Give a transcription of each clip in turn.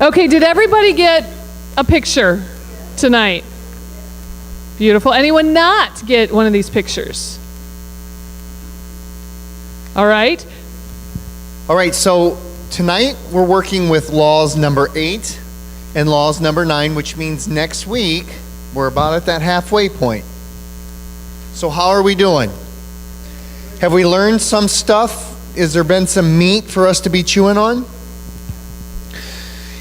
Okay, did everybody get a picture tonight? Beautiful. Anyone not get one of these pictures? All right. All right, so tonight we're working with laws number 8 and laws number 9, which means next week we're about at that halfway point. So how are we doing? Have we learned some stuff? Has there been some meat for us to be chewing on?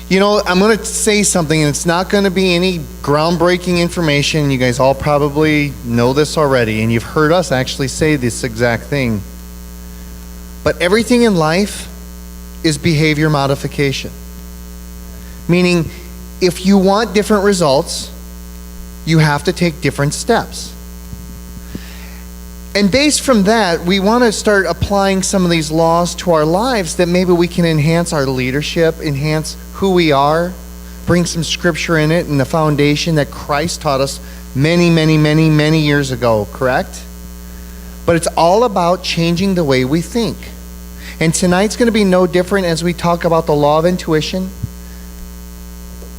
You know, I'm going to say something, and it's not going to be any groundbreaking information. You guys all probably know this already, and you've heard us actually say this exact thing. But everything in life is behavior modification. Meaning, if you want different results, you have to take different steps. And based from that, we want to start applying some of these laws to our lives that maybe we can enhance our leadership, enhance who we are, bring some scripture in it and the foundation that Christ taught us many years ago, correct? But it's all about changing the way we think. And tonight's going to be no different as we talk about the law of intuition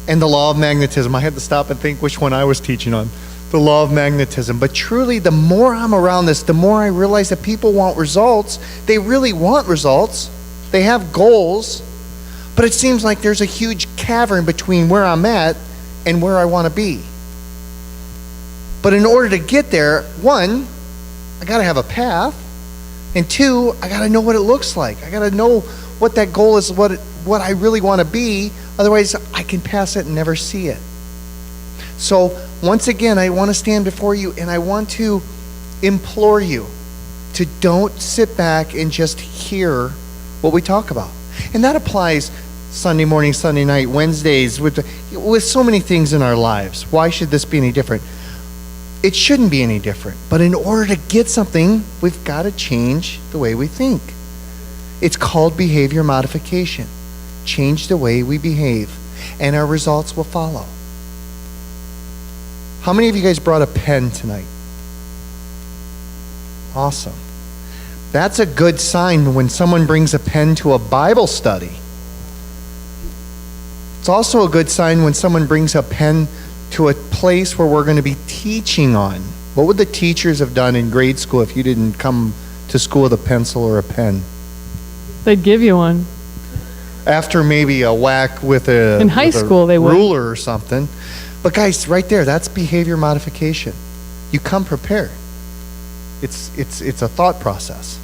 and the law of magnetism. I had to stop and think which one I was teaching on. The law of magnetism. But truly, the more I'm around this, the more I realize that people want results. They really want results. They have goals. But it seems like there's a huge cavern between where I'm at and where I want to be. But in order to get there, one, I got to have a path. And two, I got to know what it looks like. I got to know what that goal is, what I really want to be. Otherwise, I can pass it and never see it. So, once again, I want to stand before you and I want to implore you to don't sit back and just hear what we talk about. And that applies Sunday morning, Sunday night, Wednesdays, with so many things in our lives. Why should this be any different? It shouldn't be any different. But in order to get something, we've got to change the way we think. It's called behavior modification. Change the way we behave, and our results will follow. How many of you guys brought a pen tonight? Awesome. That's a good sign when someone brings a pen to a Bible study. It's also a good sign when someone brings a pen to a place where we're going to be teaching on. What would the teachers have done in grade school if you didn't come to school with a pencil or a pen? They'd give you one. After maybe a whack with a in high school, they would. Ruler or something. But guys, right there, that's behavior modification. You come prepared. It's a thought process.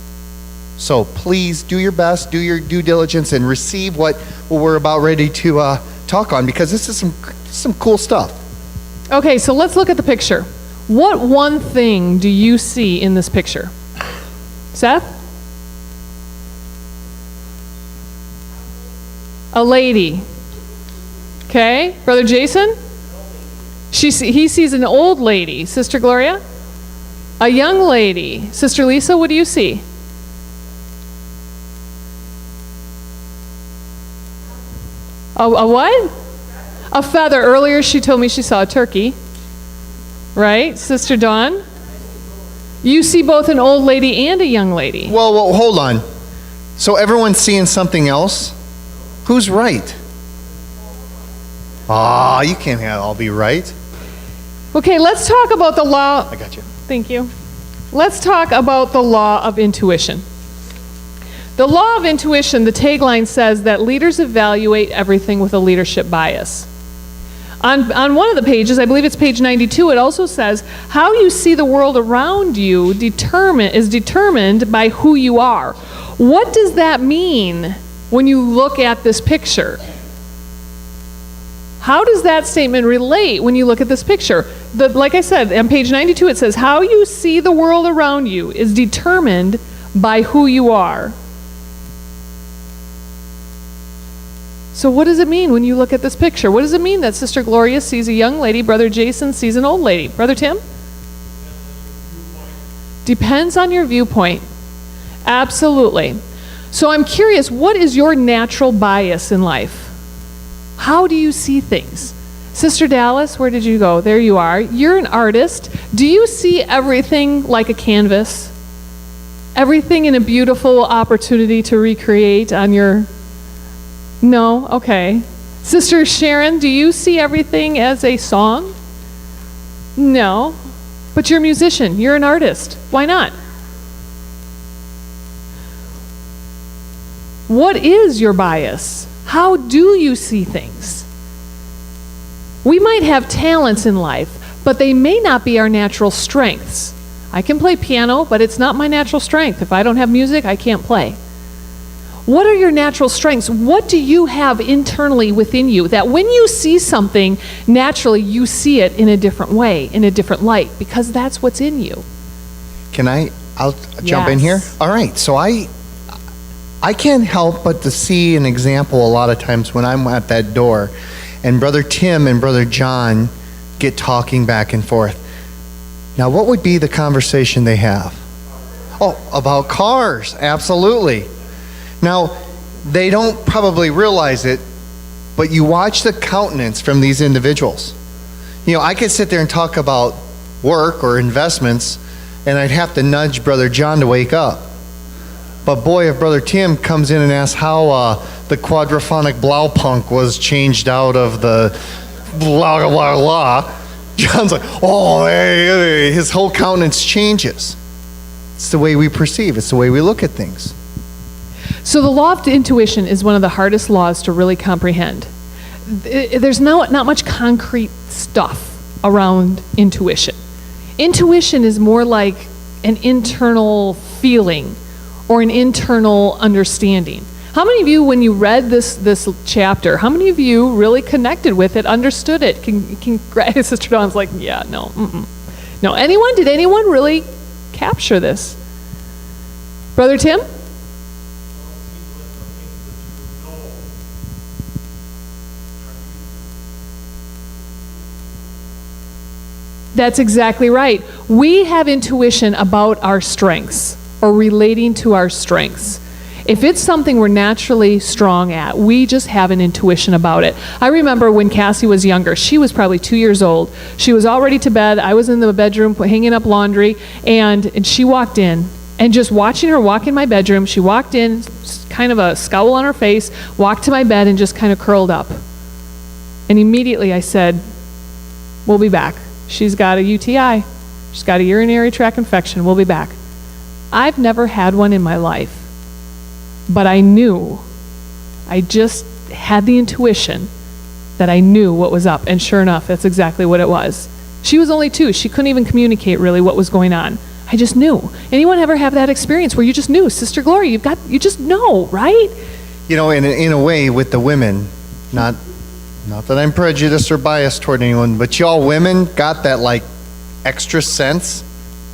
So please do your best, do your due diligence, and receive what we're about ready to talk on, because this is some cool stuff. Okay, so let's look at the picture. What one thing do you see in this picture? Seth? A lady. Okay, Brother Jason? He sees an old lady. Sister Gloria? A young lady. Sister Lisa, what do you see? A what? A feather. Earlier she told me she saw a turkey. Right? Sister Dawn? You see both an old lady and a young lady. Well, hold on. So everyone's seeing something else? Who's right? You can't all be right. Okay, let's talk about the law. I got you. Thank you. Let's talk about the law of intuition. The law of intuition, the tagline says that leaders evaluate everything with a leadership bias. On one of the pages, I believe it's page 92, it also says, how you see the world around you is determined by who you are. What does that mean when you look at this picture? How does that statement relate when you look at this picture? Like I said, on page 92 it says, how you see the world around you is determined by who you are. So what does it mean when you look at this picture? What does it mean that Sister Gloria sees a young lady, Brother Jason sees an old lady? Brother Tim? Depends on your viewpoint. Absolutely. So I'm curious, what is your natural bias in life? How do you see things? Sister Dallas, where did you go? There you are. You're an artist. Do you see everything like a canvas? Everything in a beautiful opportunity to recreate on your... No? Okay. Sister Sharon, do you see everything as a song? No. But you're a musician. You're an artist. Why not? What is your bias? How do you see things? We might have talents in life, but they may not be our natural strengths. I can play piano, but it's not my natural strength. If I don't have music, I can't play. What are your natural strengths? What do you have internally within you that when you see something, naturally you see it in a different way, in a different light, because that's what's in you? I'll jump in here? All right, so I can't help but to see an example a lot of times when I'm at that door and Brother Tim and Brother John get talking back and forth. Now, what would be the conversation they have? Oh, about cars, absolutely. Now, they don't probably realize it, but you watch the countenance from these individuals. You know, I could sit there and talk about work or investments, and I'd have to nudge Brother John to wake up. But boy, if Brother Tim comes in and asks how the quadraphonic Blaupunk was changed out of the blah, blah, blah, John's like, oh, hey, his whole countenance changes. It's the way we perceive. It's the way we look at things. So the law of intuition is one of the hardest laws to really comprehend. There's not much concrete stuff around intuition. Intuition is more like an internal feeling or an internal understanding. How many of you, when you read this chapter, how many of you really connected with it, understood it? Sister Dawn's like, yeah, no, no. Anyone? Did anyone really capture this? Brother Tim? That's exactly right. We have intuition about our strengths or relating to our strengths. If it's something we're naturally strong at, we just have an intuition about it. I remember when Cassie was younger, she was probably 2 years old. She was already to bed. I was in the bedroom hanging up laundry, and she walked in. And just watching her walk in my bedroom, she walked in, kind of a scowl on her face, walked to my bed and just kind of curled up. And immediately I said, we'll be back. She's got a UTI. She's got a urinary tract infection. We'll be back. I've never had one in my life, but I knew. I just had the intuition that I knew what was up, and sure enough, that's exactly what it was. She was only 2. She couldn't even communicate really what was going on. I just knew. Anyone ever have that experience where you just knew? Sister Gloria, you just know, right? You know, in a way, with the women, not that I'm prejudiced or biased toward anyone, but y'all women got that like extra sense.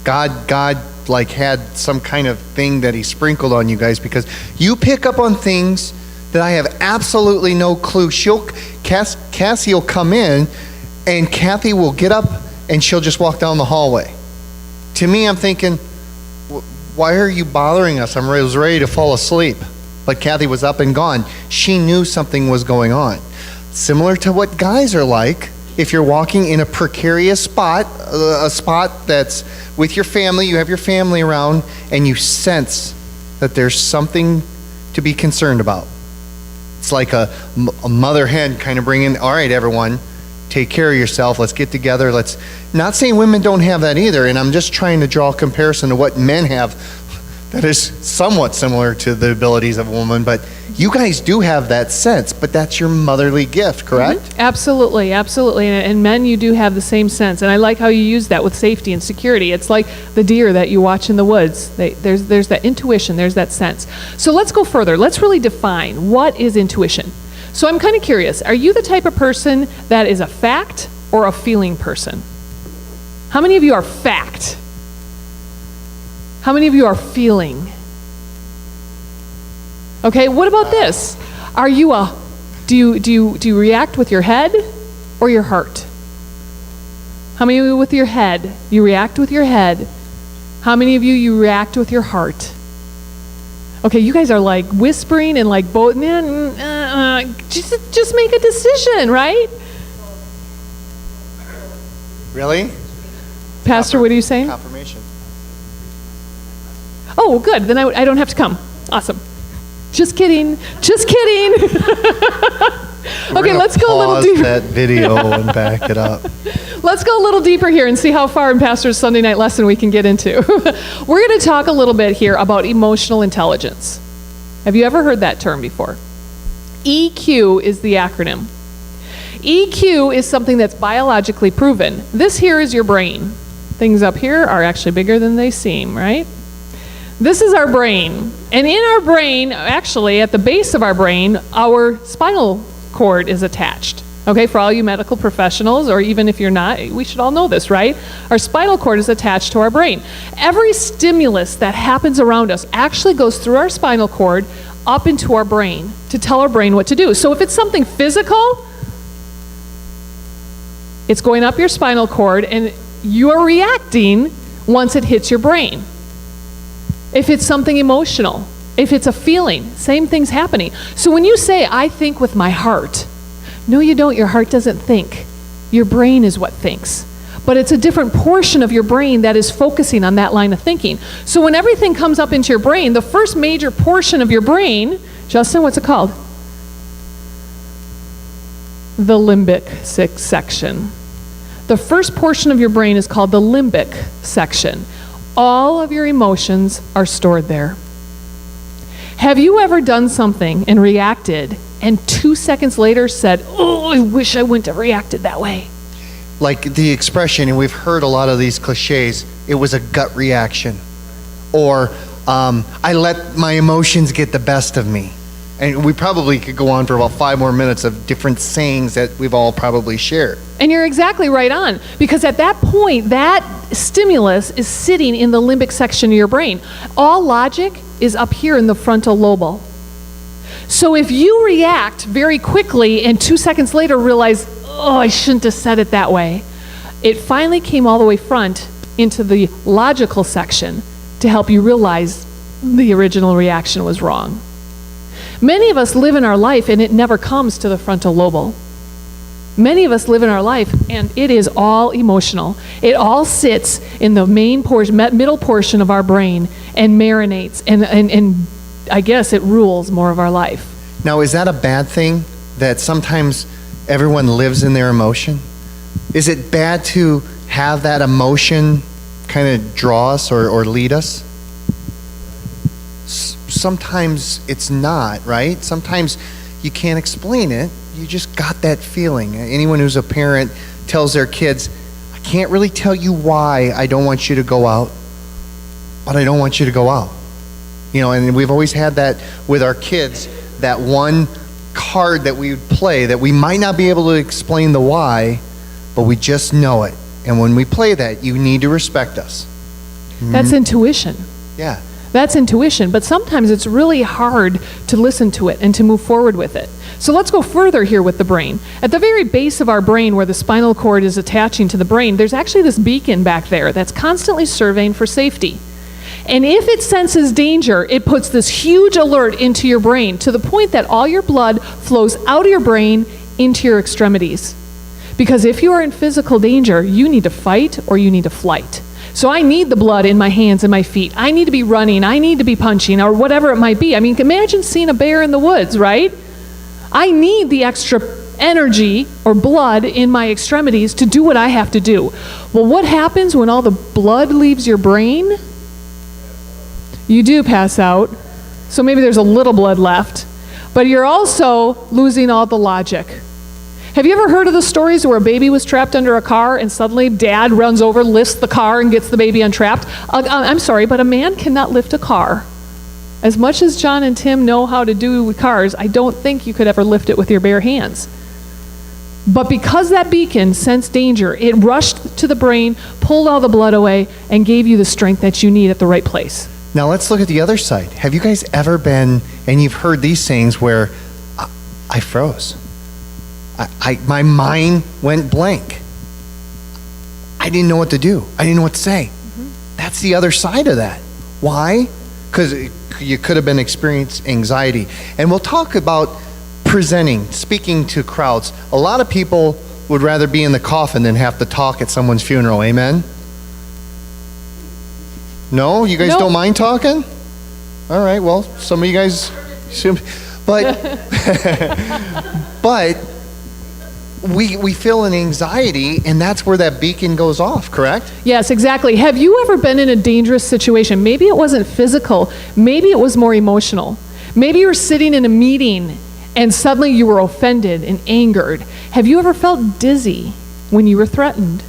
God like had some kind of thing that he sprinkled on you guys, because you pick up on things that I have absolutely no clue. Cassie will come in and Kathy will get up and she'll just walk down the hallway. To me, I'm thinking, why are you bothering us? I was ready to fall asleep. But Kathy was up and gone. She knew something was going on. Similar to what guys are like. If you're walking in a precarious spot, a spot that's with your family, you have your family around, and you sense that there's something to be concerned about. It's like a mother hen kind of bringing, all right, everyone, take care of yourself. Let's get together. Not saying women don't have that either, and I'm just trying to draw a comparison to what men have that is somewhat similar to the abilities of a woman, but you guys do have that sense, but that's your motherly gift, correct? Mm-hmm. Absolutely, absolutely. And men, you do have the same sense. And I like how you use that with safety and security. It's like the deer that you watch in the woods. There's that intuition, there's that sense. So let's go further. Let's really define what is intuition. So I'm kind of curious, are you the type of person that is a fact or a feeling person? How many of you are fact? How many of you are feeling? Okay, what about this? Are you do you react with your head or your heart? How many of you with your head? You react with your head. How many of you react with your heart? Okay, you guys are like whispering and like both. Just make a decision, right? Really? Pastor, what are you saying? Confirmation. Oh, good. Then I don't have to come. Awesome. Just kidding. Just kidding. We're Okay, gonna let's go a little pause deeper. that video and back it up. Let's go a little deeper here and see how far in Pastor's Sunday night lesson we can get into. We're going to talk a little bit here about emotional intelligence. Have you ever heard that term before? EQ is the acronym. EQ is something that's biologically proven. This here is your brain. Things up here are actually bigger than they seem, right? This is our brain. And in our brain, actually at the base of our brain, our spinal cord is attached. Okay, for all you medical professionals, or even if you're not, we should all know this, right? Our spinal cord is attached to our brain. Every stimulus that happens around us actually goes through our spinal cord up into our brain to tell our brain what to do. So if it's something physical, it's going up your spinal cord and you're reacting once it hits your brain. If it's something emotional, if it's a feeling, same thing's happening. So when you say, I think with my heart, no, you don't. Your heart doesn't think. Your brain is what thinks. But it's a different portion of your brain that is focusing on that line of thinking. So when everything comes up into your brain, the first major portion of your brain, Justin, what's it called? The limbic section. The first portion of your brain is called the limbic section. All of your emotions are stored there. Have you ever done something and reacted and 2 seconds later said, oh, I wish I wouldn't have reacted that way? Like the expression, and we've heard a lot of these cliches, it was a gut reaction. Or I let my emotions get the best of me. And we probably could go on for about 5 more minutes of different sayings that we've all probably shared. And you're exactly right on. Because at that point, that stimulus is sitting in the limbic section of your brain. All logic is up here in the frontal lobe. So if you react very quickly and 2 seconds later realize, oh, I shouldn't have said it that way, it finally came all the way front into the logical section to help you realize the original reaction was wrong. Many of us live in our life and it never comes to the frontal lobe. Many of us live in our life and it is all emotional. It all sits in the main portion, middle portion of our brain and marinates and I guess it rules more of our life. Now, is that a bad thing that sometimes everyone lives in their emotion? Is it bad to have that emotion kind of draw us or lead us? Sometimes it's not, right? Sometimes you can't explain it. You just got that feeling. Anyone who's a parent tells their kids, I can't really tell you why I don't want you to go out, but I don't want you to go out. You know, and we've always had that with our kids, that one card that we would play that we might not be able to explain the why, but we just know it. And when we play that, you need to respect us. That's intuition. Yeah. That's intuition, but sometimes it's really hard to listen to it and to move forward with it. So let's go further here with the brain. At the very base of our brain where the spinal cord is attaching to the brain, there's actually this beacon back there that's constantly surveying for safety. And if it senses danger, it puts this huge alert into your brain to the point that all your blood flows out of your brain into your extremities. Because if you are in physical danger, you need to fight or you need to flight. So I need the blood in my hands and my feet. I need to be running. I need to be punching or whatever it might be. I mean, imagine seeing a bear in the woods, right? I need the extra energy or blood in my extremities to do what I have to do. Well, what happens when all the blood leaves your brain? You do pass out. So maybe there's a little blood left. But you're also losing all the logic. Have you ever heard of the stories where a baby was trapped under a car and suddenly dad runs over, lifts the car, and gets the baby untrapped? I'm sorry, but a man cannot lift a car. As much as John and Tim know how to do cars, I don't think you could ever lift it with your bare hands. But because that beacon sensed danger, it rushed to the brain, pulled all the blood away, and gave you the strength that you need at the right place. Now let's look at the other side. Have you guys ever been, and you've heard these sayings where I froze. My mind went blank. I didn't know what to do. I didn't know what to say. That's the other side of that. Why? Because you could have been experiencing anxiety. And we'll talk about presenting, speaking to crowds. A lot of people would rather be in the coffin than have to talk at someone's funeral. Amen? No? You guys Nope. don't mind talking? All right, well, some of you guys... But we feel an anxiety, and that's where that beacon goes off, correct? Yes, exactly. Have you ever been in a dangerous situation? Maybe it wasn't physical. Maybe it was more emotional. Maybe you were sitting in a meeting and suddenly you were offended and angered. Have you ever felt dizzy when you were threatened?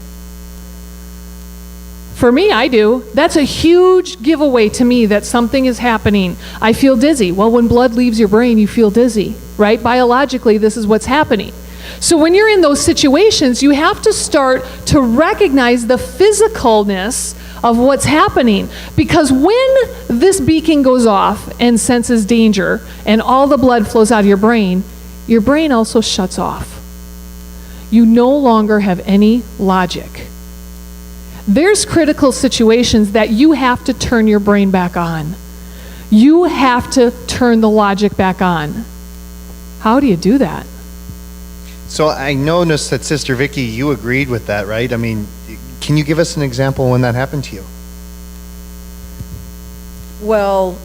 For me, I do. That's a huge giveaway to me that something is happening. I feel dizzy. Well, when blood leaves your brain, you feel dizzy, right? Biologically, this is what's happening. So when you're in those situations, you have to start to recognize the physicalness of what's happening. Because when this beacon goes off and senses danger and all the blood flows out of your brain also shuts off. You no longer have any logic. There's critical situations that you have to turn your brain back on. You have to turn the logic back on. How do you do that? So I noticed that Sister Vicky, you agreed with that, right? I mean, can you give us an example when that happened to you? Well,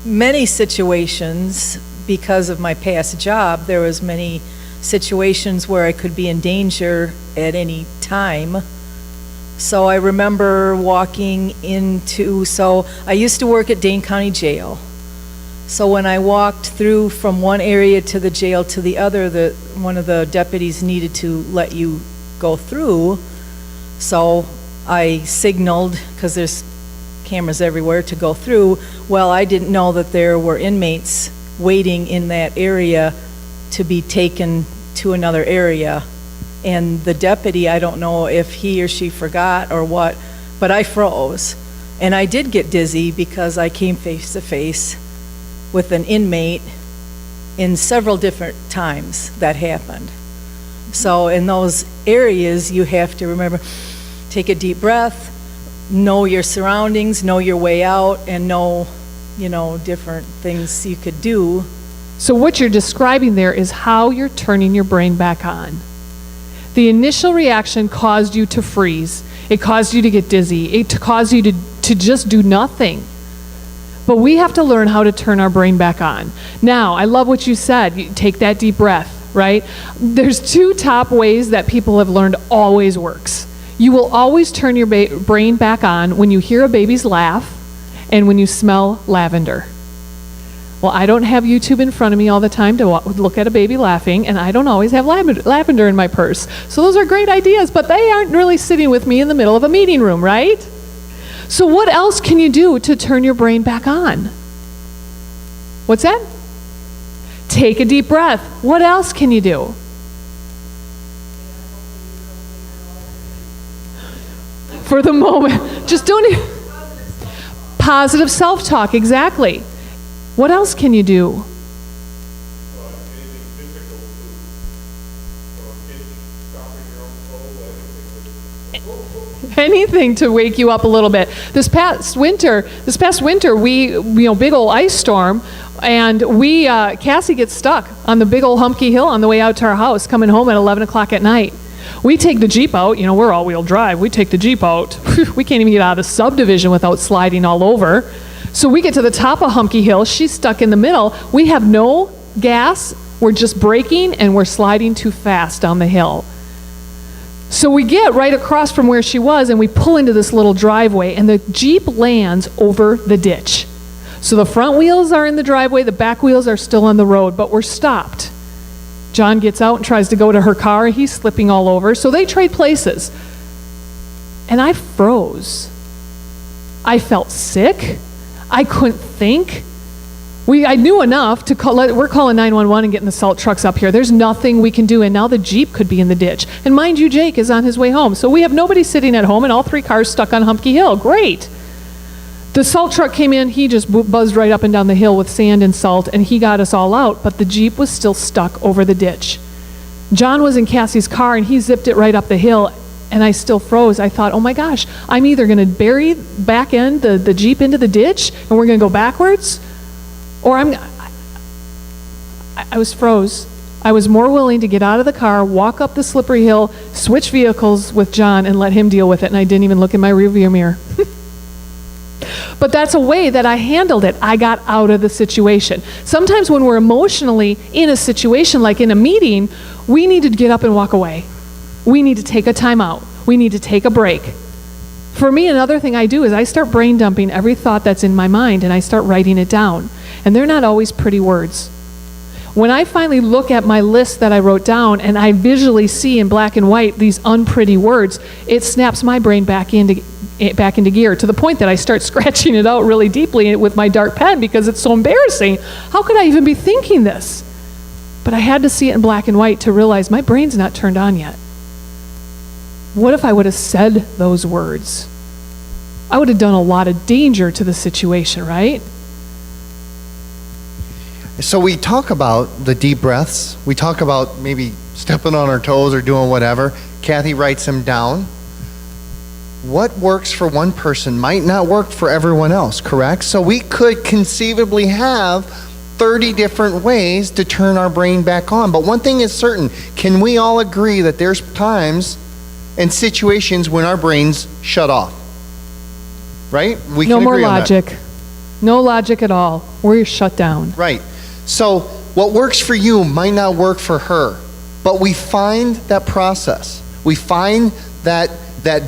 many situations, because of my past job, there was many situations where I could be in danger at any time. So I remember walking into, I used to work at Dane County Jail. So when I walked through from one area to the jail to the other, one of the deputies needed to let you go through. So I signaled, because there's cameras everywhere, to go through. Well, I didn't know that there were inmates waiting in that area to be taken to another area. And the deputy, I don't know if he or she forgot or what, but I froze. And I did get dizzy because I came face to face with an inmate in several different times that happened. So in those areas, you have to remember, take a deep breath, know your surroundings, know your way out, and know, different things you could do. So what you're describing there is how you're turning your brain back on. The initial reaction caused you to freeze. It caused you to get dizzy. It caused you to just do nothing. But we have to learn how to turn our brain back on. Now, I love what you said. You take that deep breath, right? There's two top ways that people have learned always works. You will always turn your brain back on when you hear a baby's laugh and when you smell lavender. Well, I don't have YouTube in front of me all the time to look at a baby laughing, and I don't always have lavender in my purse. So those are great ideas, but they aren't really sitting with me in the middle of a meeting room, right? So what else can you do to turn your brain back on? What's that? Take a deep breath. What else can you do? For the moment, just don't even. Positive self-talk, exactly. What else can you do? Anything to wake you up a little bit. This past winter, we, big old ice storm, and Cassie gets stuck on the big old Humpkey Hill on the way out to our house, coming home at 11 o'clock at night. We take the Jeep out, we're all-wheel drive, we take the Jeep out. We can't even get out of the subdivision without sliding all over. So we get to the top of Humpkey Hill, she's stuck in the middle, we have no gas, we're just braking, and we're sliding too fast down the hill. So we get right across from where she was, and we pull into this little driveway, and the Jeep lands over the ditch. So the front wheels are in the driveway, the back wheels are still on the road, but we're stopped. John gets out and tries to go to her car, he's slipping all over, so they trade places. And I froze. I felt sick. I couldn't think. I knew enough to call, we're calling 911 and getting the salt trucks up here. There's nothing we can do, and now the Jeep could be in the ditch. And mind you, Jake is on his way home. So we have nobody sitting at home and all three cars stuck on Humpkey Hill. Great. The salt truck came in, he just buzzed right up and down the hill with sand and salt, and he got us all out, but the Jeep was still stuck over the ditch. John was in Cassie's car, and he zipped it right up the hill, and I still froze. I thought, oh my gosh, I'm either going to bury back end the Jeep into the ditch, and we're going to go backwards, or I was froze. I was more willing to get out of the car, walk up the slippery hill, switch vehicles with John, and let him deal with it, and I didn't even look in my rearview mirror. But that's a way that I handled it. I got out of the situation. Sometimes when we're emotionally in a situation, like in a meeting, we need to get up and walk away. We need to take a time out. We need to take a break. For me, another thing I do is I start brain dumping every thought that's in my mind, and I start writing it down. And they're not always pretty words. When I finally look at my list that I wrote down and I visually see in black and white these unpretty words, it snaps my brain back into gear, to the point that I start scratching it out really deeply with my dark pen because it's so embarrassing. How could I even be thinking this? But I had to see it in black and white to realize my brain's not turned on yet. What if I would have said those words? I would have done a lot of danger to the situation, right? So we talk about the deep breaths. We talk about maybe stepping on our toes or doing whatever. Kathy writes them down. What works for one person might not work for everyone else, correct? So we could conceivably have 30 different ways to turn our brain back on. But one thing is certain. Can we all agree that there's times and situations when our brains shut off? Right? We No can more agree on that. logic. No logic at all. We're shut down. Right. So what works for you might not work for her. But we find that process. We find that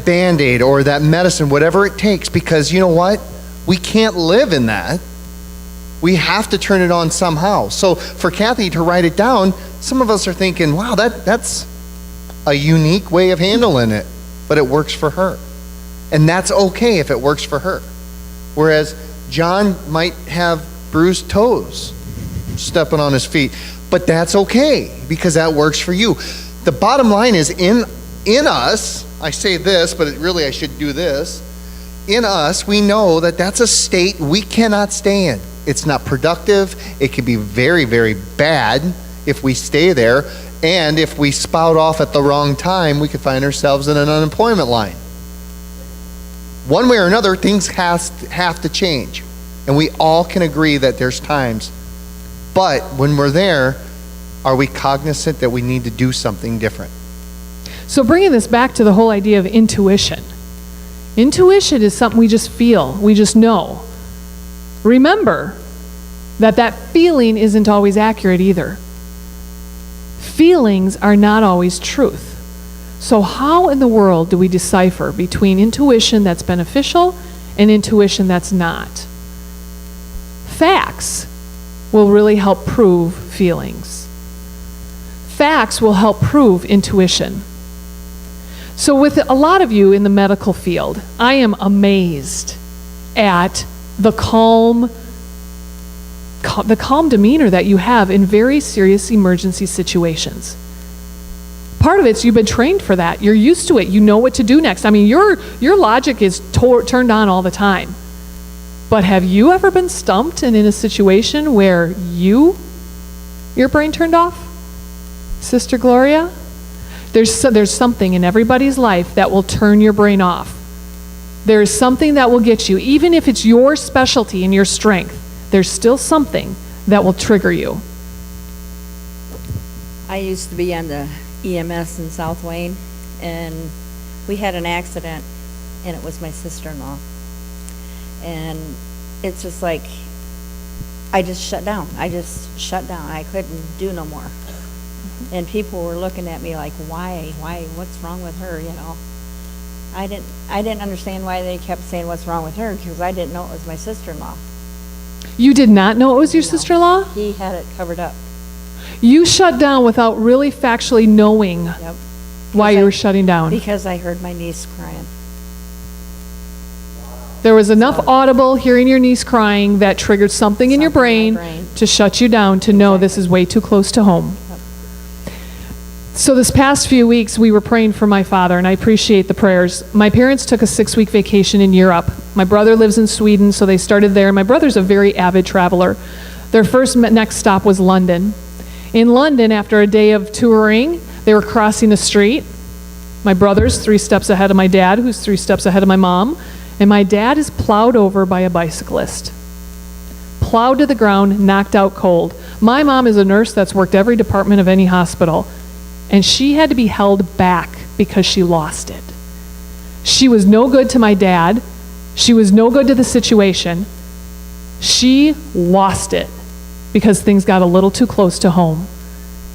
Band-Aid or that medicine, whatever it takes, because you know what? We can't live in that. We have to turn it on somehow. So for Kathy to write it down, some of us are thinking, wow, that's a unique way of handling it, but it works for her. And that's okay if it works for her. Whereas John might have bruised toes stepping on his feet, but that's okay because that works for you. The bottom line is in us, I say this, but really I should do this. In us, we know that that's a state we cannot stay in. It's not productive. It can be very, very bad if we stay there. And if we spout off at the wrong time, we could find ourselves in an unemployment line. One way or another, things have to change. And we all can agree that there's times. But when we're there, are we cognizant that we need to do something different? So bringing this back to the whole idea of intuition. Intuition is something we just feel, we just know. Remember that feeling isn't always accurate either. Feelings are not always truth. So how in the world do we decipher between intuition that's beneficial and intuition that's not? Facts will really help prove feelings. Facts will help prove intuition. So with a lot of you in the medical field, I am amazed at the calm demeanor that you have in very serious emergency situations. Part of it's you've been trained for that. You're used to it. You know what to do next. I mean, your logic is turned on all the time. But have you ever been stumped and in a situation where your brain turned off? Sister Gloria? There's something in everybody's life that will turn your brain off. There's something that will get you, even if it's your specialty and your strength, there's still something that will trigger you. I used to be on the EMS in South Wayne, and we had an accident, and it was my sister-in-law. And it's just like, I just shut down. I couldn't do no more. And people were looking at me like, why, what's wrong with her, you know? I didn't understand why they kept saying what's wrong with her, because I didn't know it was my sister-in-law. You did not know it was your sister-in-law? He had it covered up. You shut down without really factually knowing Yep. why you were shutting down. Because I heard my niece crying. There was enough audible hearing your niece crying that triggered something in your brain to shut you down, to know this is way too close to home. So this past few weeks, we were praying for my father, and I appreciate the prayers. My parents took a 6-week vacation in Europe. My brother lives in Sweden, so they started there. My brother's a very avid traveler. Their first next stop was London. In London, after a day of touring, they were crossing the street. My brother's 3 steps ahead of my dad, who's 3 steps ahead of my mom, and my dad is plowed over by a bicyclist. Plowed to the ground, knocked out cold. My mom is a nurse that's worked every department of any hospital, and she had to be held back because she lost it. She was no good to my dad. She was no good to the situation. She lost it because things got a little too close to home.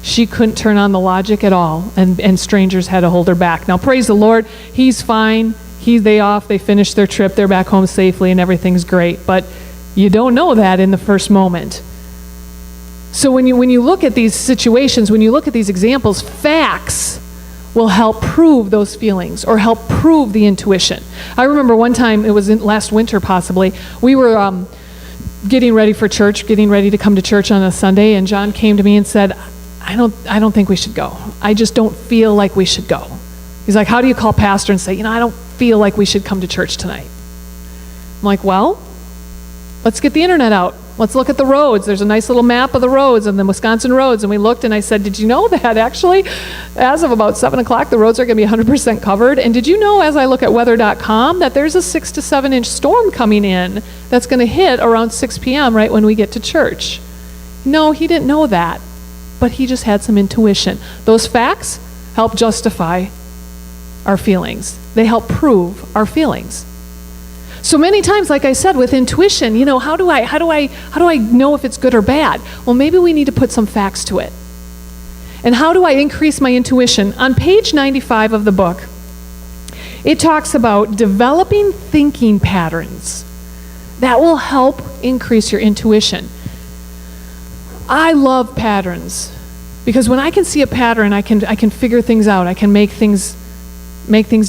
She couldn't turn on the logic at all, and strangers had to hold her back. Now, praise the Lord, he's fine. They finished their trip, they're back home safely, and everything's great. But you don't know that in the first moment. So when you look at these situations, when you look at these examples, facts will help prove those feelings or help prove the intuition. I remember one time, it was last winter possibly, we were getting ready for church, getting ready to come to church on a Sunday, and John came to me and said, I don't think we should go. I just don't feel like we should go. He's like, how do you call pastor and say, I don't feel like we should come to church tonight? I'm like, well, let's get the internet out. Let's look at the roads. There's a nice little map of the roads and the Wisconsin roads. And we looked and I said, did you know that actually, as of about 7 o'clock, the roads are going to be 100% covered? And did you know, as I look at weather.com, that there's a 6 to 7 inch storm coming in that's going to hit around 6 p.m. right when we get to church? No, he didn't know that, but he just had some intuition. Those facts help justify our feelings. They help prove our feelings. So many times, like I said, with intuition, how do I know if it's good or bad? Well, maybe we need to put some facts to it. And how do I increase my intuition? On page 95 of the book, it talks about developing thinking patterns that will help increase your intuition. I love patterns because when I can see a pattern, I can figure things out. I can make things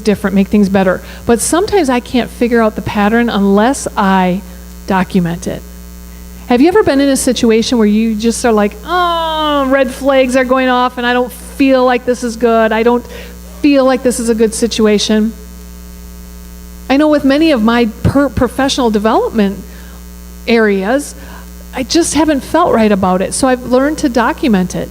different, make things better. But sometimes I can't figure out the pattern unless I document it. Have you ever been in a situation where you just are like, oh, red flags are going off and I don't feel like this is good. I don't feel like this is a good situation. I know with many of my professional development areas, I just haven't felt right about it. So I've learned to document it.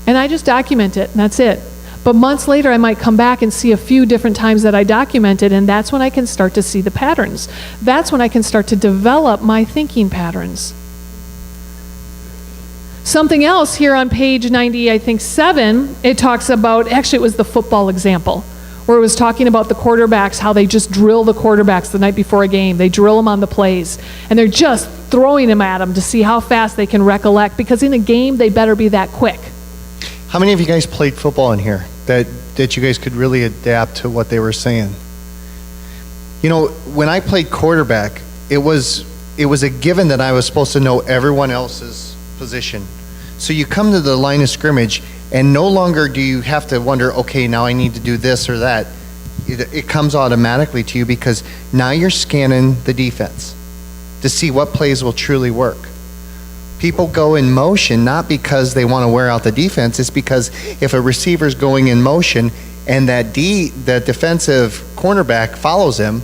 And I just document it and that's it. But months later, I might come back and see a few different times that I documented, and that's when I can start to see the patterns. That's when I can start to develop my thinking patterns. Something else here on page 7, it talks about, actually it was the football example, where it was talking about the quarterbacks, how they just drill the quarterbacks the night before a game. They drill them on the plays, and they're just throwing them at them to see how fast they can recollect, because in a game, they better be that quick. How many of you guys played football in here that you guys could really adapt to what they were saying? When I played quarterback, it was a given that I was supposed to know everyone else's position. So you come to the line of scrimmage, and no longer do you have to wonder, okay, now I need to do this or that. It comes automatically to you because now you're scanning the defense to see what plays will truly work. People go in motion not because they want to wear out the defense. It's because if a receiver's going in motion and that defensive cornerback follows him,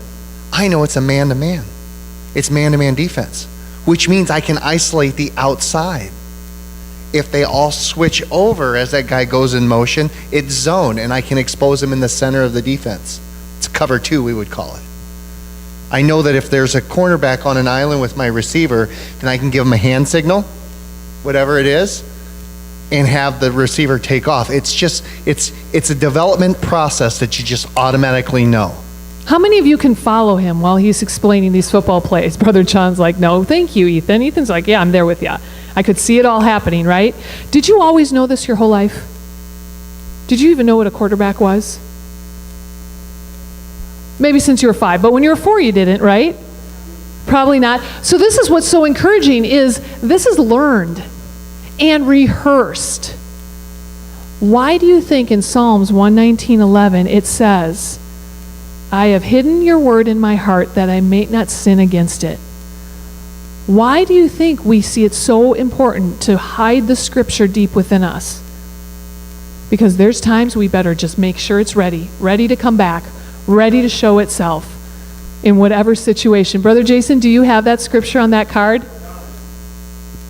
I know it's a man-to-man. It's man-to-man defense, which means I can isolate the outside. If they all switch over as that guy goes in motion, it's zone, and I can expose him in the center of the defense. It's cover 2, we would call it. I know that if there's a cornerback on an island with my receiver, then I can give him a hand signal, whatever it is, and have the receiver take off. It's a development process that you just automatically know. How many of you can follow him while he's explaining these football plays? Brother John's like, no, thank you, Ethan. Ethan's like, yeah, I'm there with you. I could see it all happening, right? Did you always know this your whole life? Did you even know what a quarterback was? Maybe since you were 5, but when you were 4, you didn't, right? Probably not. So this is what's so encouraging is this is learned and rehearsed. Why do you think in Psalms 119:11 it says, I have hidden your word in my heart that I may not sin against it? Why do you think we see it so important to hide the scripture deep within us? Because there's times we better just make sure it's ready to come back, ready to show itself in whatever situation. Brother Jason, do you have that scripture on that card?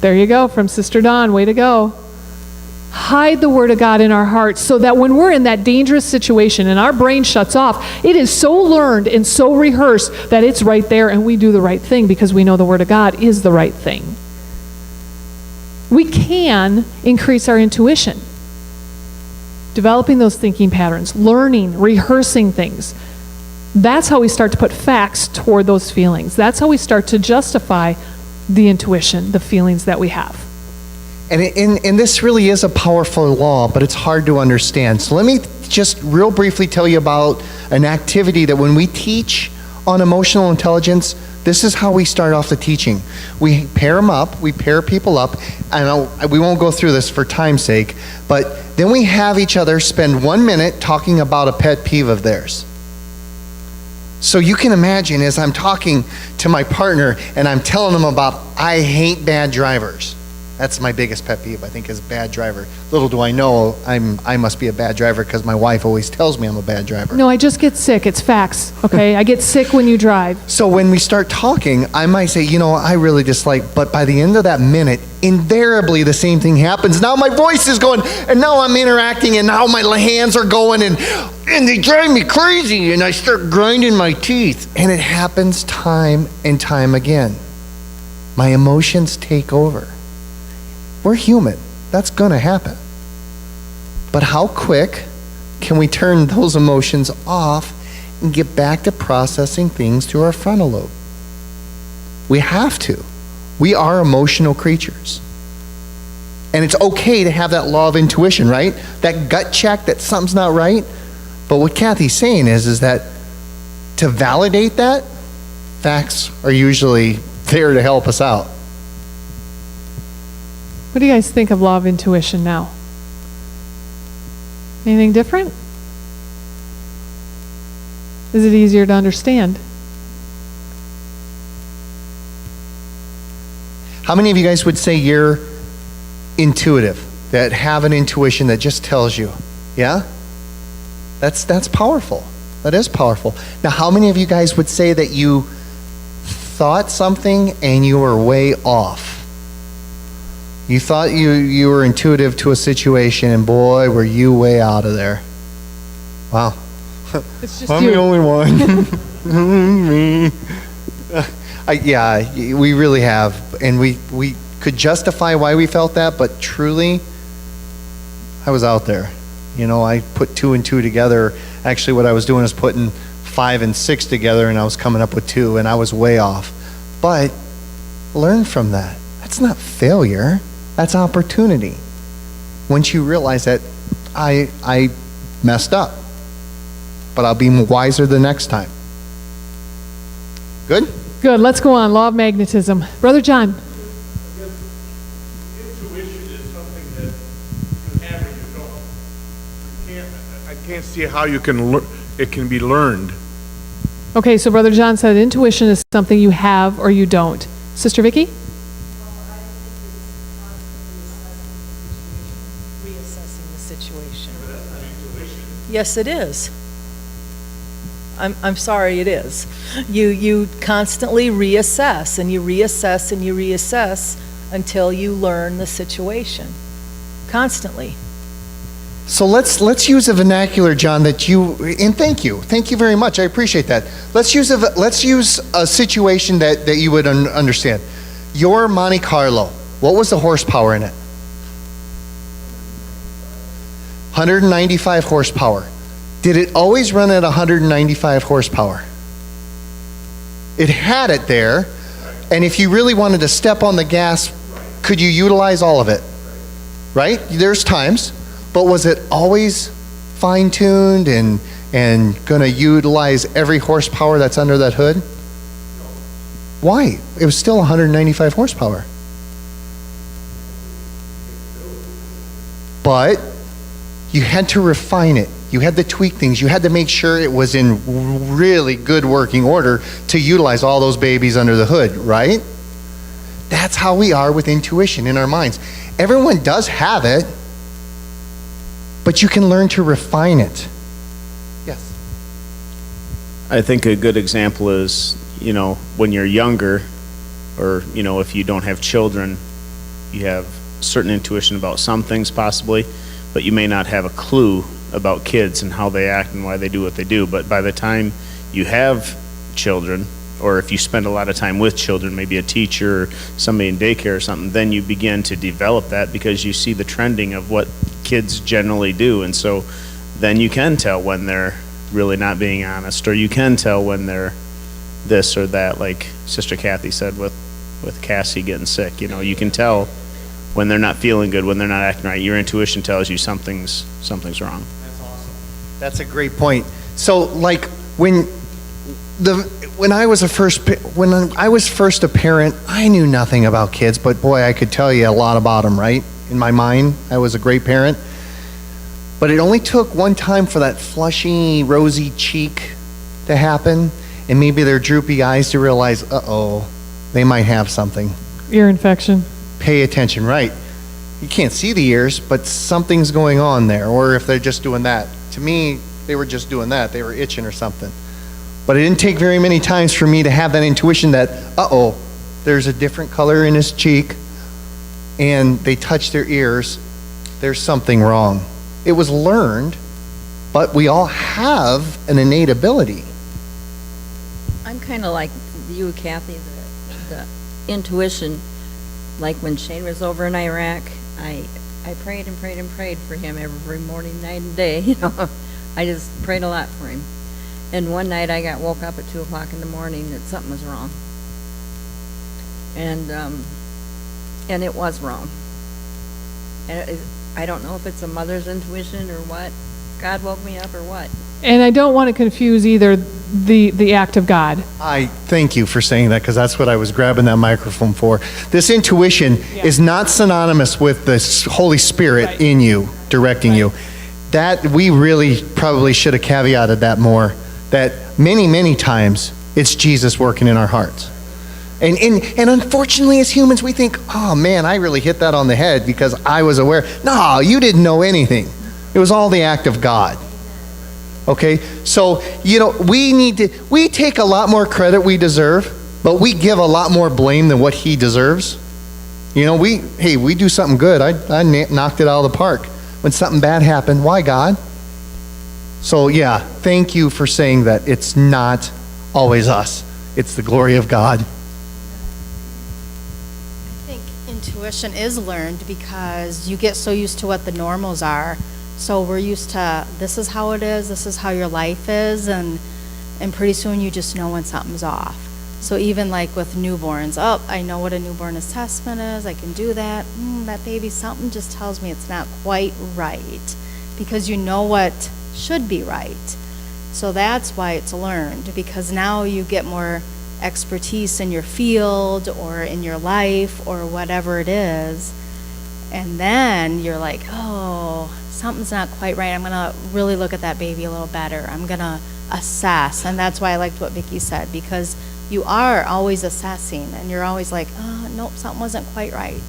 There you go, from Sister Dawn. Way to go. Hide the word of God in our hearts so that when we're in that dangerous situation and our brain shuts off, it is so learned and so rehearsed that it's right there and we do the right thing because we know the word of God is the right thing. We can increase our intuition. Developing those thinking patterns, learning, rehearsing things. That's how we start to put facts toward those feelings. That's how we start to justify the intuition, the feelings that we have. And this really is a powerful law, but it's hard to understand. So let me just real briefly tell you about an activity that when we teach on emotional intelligence, this is how we start off the teaching. We pair them up, we pair people up. I know we won't go through this for time's sake, but then we have each other spend 1 minute talking about a pet peeve of theirs. So you can imagine as I'm talking to my partner and I'm telling them about, I hate bad drivers. That's my biggest pet peeve, I think, is bad driver. Little do I know I must be a bad driver because my wife always tells me I'm a bad driver. No, I just get sick. It's facts, okay? I get sick when you drive. So when we start talking, I might say, I really dislike, but by the end of that minute, invariably the same thing happens. Now my voice is going, and now I'm interacting, and now my hands are going, and they drive me crazy, and I start grinding my teeth. And it happens time and time again. My emotions take over. We're human. That's going to happen. But how quick can we turn those emotions off and get back to processing things through our frontal lobe? We have to. We are emotional creatures. And it's okay to have that law of intuition, right? That gut check that something's not right. But what Kathy's saying is that to validate that, facts are usually there to help us out. What do you guys think of law of intuition now? Anything different? Is it easier to understand? How many of you guys would say you're intuitive, that have an intuition that just tells you? Yeah? That's powerful. That is powerful. Now, how many of you guys would say that you thought something and you were way off? You thought you were intuitive to a situation, and boy, were you way out of there. Wow. It's just I'm you. the only one. Me. Yeah, we really have. And we could justify why we felt that, but truly, I was out there. I put 2 and 2 together. Actually, what I was doing is putting 5 and 6 together, and I was coming up with 2, and I was way off. But learn from that. That's not failure. That's opportunity. Once you realize that I messed up, but I'll be wiser the next time. Good? Good. Let's go on. Law of magnetism. Brother John. Intuition is something that you have or you don't. I can't see how you can it can be learned. Okay, so Brother John said intuition is something you have or you don't. Sister Vicki? Reassessing the situation. Yes, it is. I'm sorry, it is. You constantly reassess, and you reassess, and you reassess until you learn the situation. Constantly. So let's use a vernacular, John, that and thank you very much. I appreciate that. Let's use a situation that you would understand. Your Monte Carlo, what was the horsepower in it? 195 horsepower. Did it always run at 195 horsepower? It had it there, and if you really wanted to step on the gas, could you utilize all of it? Right? There's times, but was it always fine-tuned and going to utilize every horsepower that's under that hood? Why? It was still 195 horsepower. But you had to refine it. You had to tweak things. You had to make sure it was in really good working order to utilize all those babies under the hood, right? That's how we are with intuition in our minds. Everyone does have it, but you can learn to refine it. Yes. I think a good example is, when you're younger, or, if you don't have children, you have certain intuition about some things possibly, but you may not have a clue about kids and how they act and why they do what they do. But by the time you have children, or if you spend a lot of time with children, maybe a teacher or somebody in daycare or something, then you begin to develop that because you see the trending of what kids generally do. And so then you can tell when they're really not being honest, or you can tell when they're this or that, like Sister Kathy said with Cassie getting sick. You know, you can tell when they're not feeling good, when they're not acting right. Your intuition tells you something's wrong. That's a great point. So, like, when I was first a parent, I knew nothing about kids, but boy, I could tell you a lot about them, right? In my mind, I was a great parent. But it only took one time for that flushy, rosy cheek to happen, and maybe their droopy eyes to realize, uh-oh, they might have something. Ear infection. Pay attention, right? You can't see the ears, but something's going on there. Or if they're just doing that. To me, they were just doing that. They were itching or something. But it didn't take very many times for me to have that intuition that, uh-oh, there's a different color in his cheek, and they touch their ears, there's something wrong. It was learned, but we all have an innate ability. I'm kind of like you, Kathy, the intuition. Like when Shane was over in Iraq, I prayed and prayed and prayed for him every morning, night and day. You know, I just prayed a lot for him. And one night I got woke up at 2 o'clock in the morning that something was wrong. And it was wrong. And I don't know if it's a mother's intuition or what. God woke me up or what. And I don't want to confuse either the act of God. I thank you for saying that, because that's what I was grabbing that microphone for. This intuition is not synonymous with the Holy Spirit in you, directing you. That we really probably should have caveated that more, that many, many times it's Jesus working in our hearts. And unfortunately, as humans, we think, oh man, I really hit that on the head because I was aware. No, you didn't know anything. It was all the act of God. Okay? So, you know, we take a lot more credit we deserve, but we give a lot more blame than what he deserves. You know, we do something good. I knocked it out of the park. When something bad happened, why God? So, yeah, thank you for saying that it's not always us. It's the glory of God. Intuition is learned because you get so used to what the normals are. So we're used to, this is how it is, this is how your life is, and pretty soon you just know when something's off. So even like with newborns, I know what a newborn assessment is, I can do that. That baby, something just tells me it's not quite right, because you know what should be right. So that's why it's learned, because now you get more expertise in your field or in your life or whatever it is, and then you're like, oh, something's not quite right. I'm gonna really look at that baby a little better. I'm gonna assess. And that's why I liked what Vicki said, because you are always assessing and you're always like, oh nope, something wasn't quite right.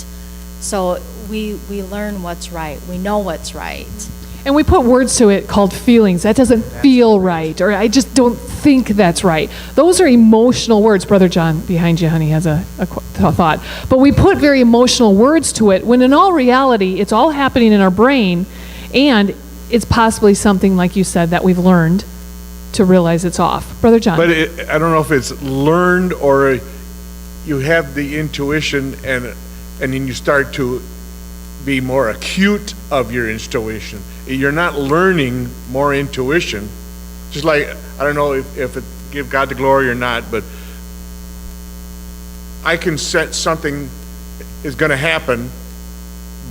So we learn what's right, we know what's right. And we put words to it called feelings. That doesn't feel right, or I just don't think that's right. Those are emotional words. Brother John, behind you, honey, has a thought. But we put very emotional words to it, when in all reality, it's all happening in our brain, and it's possibly something, like you said, that we've learned to realize it's off. Brother John. But I don't know if it's learned or you have the intuition and then you start to be more acute of your intuition. You're not learning more intuition. Just like, I don't know if it give God the glory or not, but I can set something is going to happen,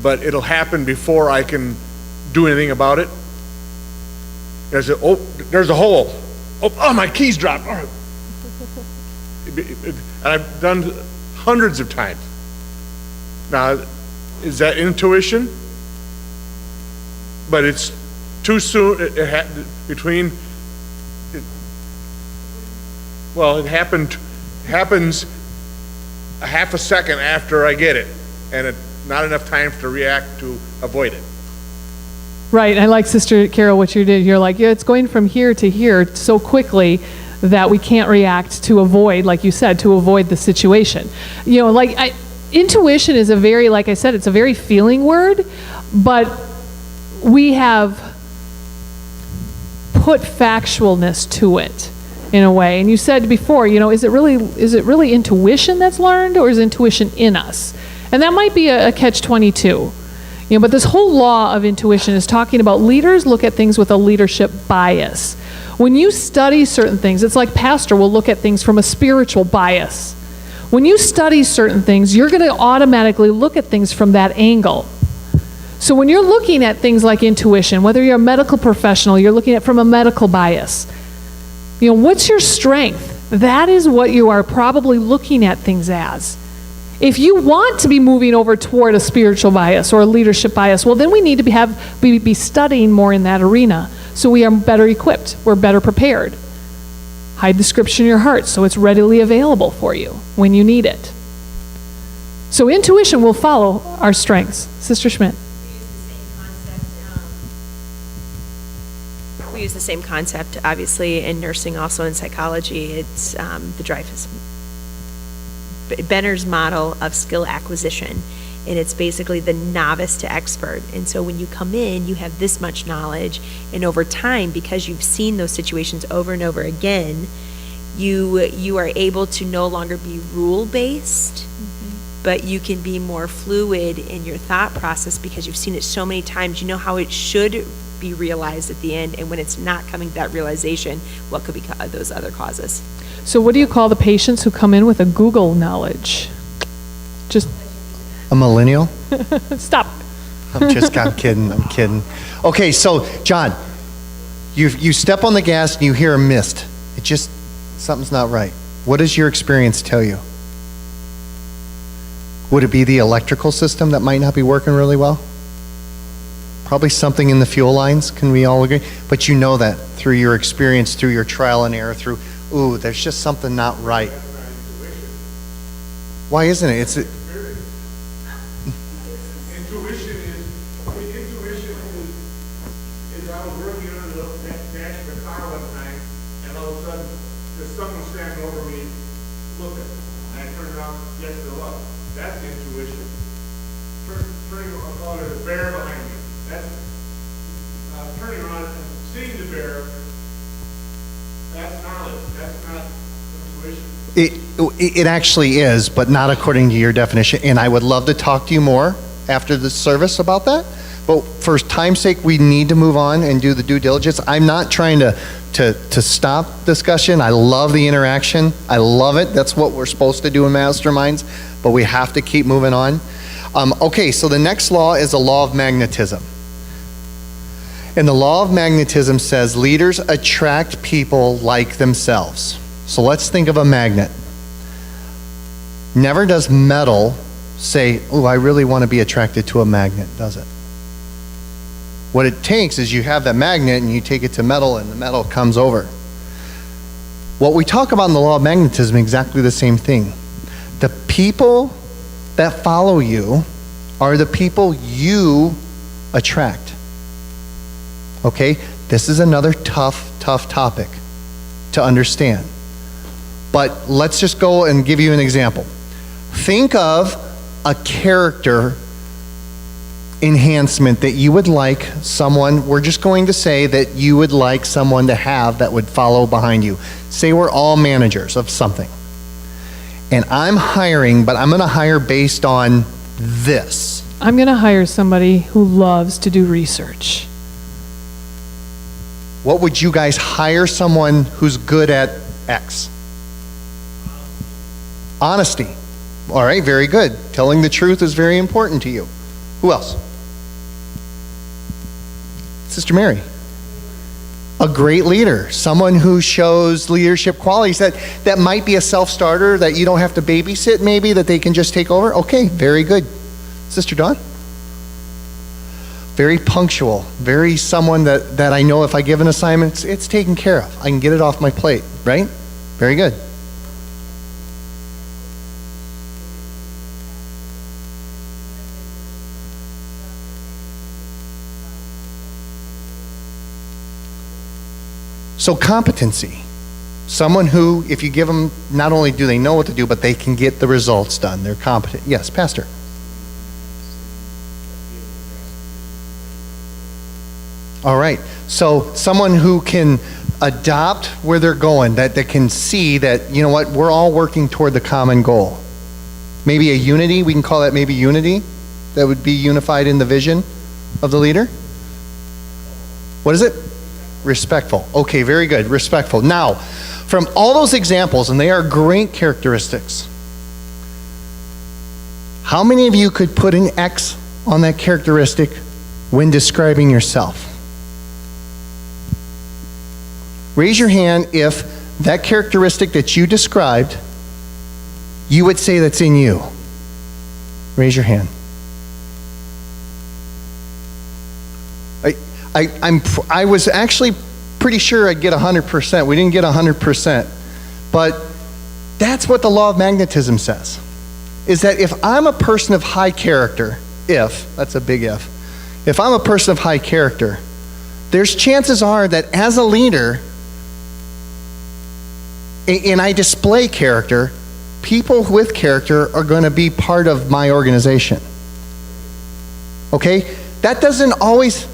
but it'll happen before I can do anything about it. I said, oh, there's a hole. Oh, my keys dropped. Oh. And I've done hundreds of times. Now, is that intuition? But it's too soon. It happens a half a second after I get it, and it's not enough time to react to avoid it. Right, I like Sister Carol, what you did. You're like, yeah, it's going from here to here so quickly that we can't react to avoid, like you said, to avoid the situation. You know, like, intuition is a very, like I said, it's a very feeling word, but we have put factualness to it in a way. And you said before, you know, is it really intuition that's learned, or is intuition in us? And that might be a catch-22. You know, but this whole law of intuition is talking about leaders look at things with a leadership bias. When you study certain things, it's like pastor will look at things from a spiritual bias. When you study certain things, you're going to automatically look at things from that angle. So when you're looking at things like intuition, whether you're a medical professional, you're looking at it from a medical bias. You know, what's your strength? That is what you are probably looking at things as. If you want to be moving over toward a spiritual bias or a leadership bias, well, then we need to be studying more in that arena so we are better equipped, we're better prepared. Hide the scripture in your heart so it's readily available for you when you need it. So intuition will follow our strengths. Sister Schmidt. We use the same concept, obviously, in nursing, also in psychology. It's the Dreyfus Benner's model of skill acquisition, and it's basically the novice to expert. And so when you come in, you have this much knowledge, and over time, because you've seen those situations over and over again, you are able to no longer be rule-based, but you can be more fluid in your thought process because you've seen it so many times. You know how it should be realized at the end, and when it's not coming to that realization, what could be those other causes. So what do you call the patients who come in with a Google knowledge? Just A millennial? stop. I'm kidding. Okay, so John, you step on the gas and you hear a mist. Something's not right. What does your experience tell you? Would it be the electrical system that might not be working really well? Probably something in the fuel lines, can we all agree? But you know that through your experience, through your trial and error, there's just something not right. Why isn't it? Intuition is I was working under the dash of a car one time, and all of a sudden, there's someone standing over me, looking, and I turned around, yes, there was. That's intuition. Turning around, calling it a bear behind me. That's turning around and seeing the bear. That's knowledge. That's not intuition. It actually is, but not according to your definition. And I would love to talk to you more after the service about that. But for time's sake, we need to move on and do the due diligence. I'm not trying to stop discussion. I love the interaction. I love it. That's what we're supposed to do in masterminds. But we have to keep moving on. Okay, so the next law is the law of magnetism. And the law of magnetism says leaders attract people like themselves. So let's think of a magnet. Never does metal say, oh, I really want to be attracted to a magnet, does it? What it takes is you have that magnet and you take it to metal and the metal comes over. What we talk about in the law of magnetism is exactly the same thing. The people that follow you are the people you attract. Okay? This is another tough topic to understand. But let's just go and give you an example. Think of a character enhancement that you would like someone, we're just going to say that you would like someone to have that would follow behind you. Say we're all managers of something. And I'm hiring, but I'm going to hire based on this. I'm going to hire somebody who loves to do research. What would you guys hire someone who's good at X? Honesty. All right, very good. Telling the truth is very important to you. Who else? Sister Mary. A great leader. Someone who shows leadership qualities that might be a self-starter that you don't have to babysit maybe, that they can just take over. Okay, very good. Sister Dawn? Very punctual. Very someone that I know if I give an assignment, it's taken care of. I can get it off my plate, right? Very good. So competency. Someone who, if you give them, not only do they know what to do, but they can get the results done. They're competent. Yes, Pastor. All right. So someone who can adopt where they're going, that can see that, you know what, we're all working toward the common goal. Maybe a unity, we can call that maybe unity, that would be unified in the vision of the leader. What is it? Respectful. Okay, very good. Respectful. Now, from all those examples, and they are great characteristics, how many of you could put an X on that characteristic when describing yourself? Raise your hand if that characteristic that you described, you would say that's in you. Raise your hand. I was actually pretty sure I'd get 100%. We didn't get 100%. But that's what the law of magnetism says. Is that if I'm a person of high character, that's a big if I'm a person of high character, there's chances are that as a leader, and I display character, people with character are going to be part of my organization. Okay? That doesn't always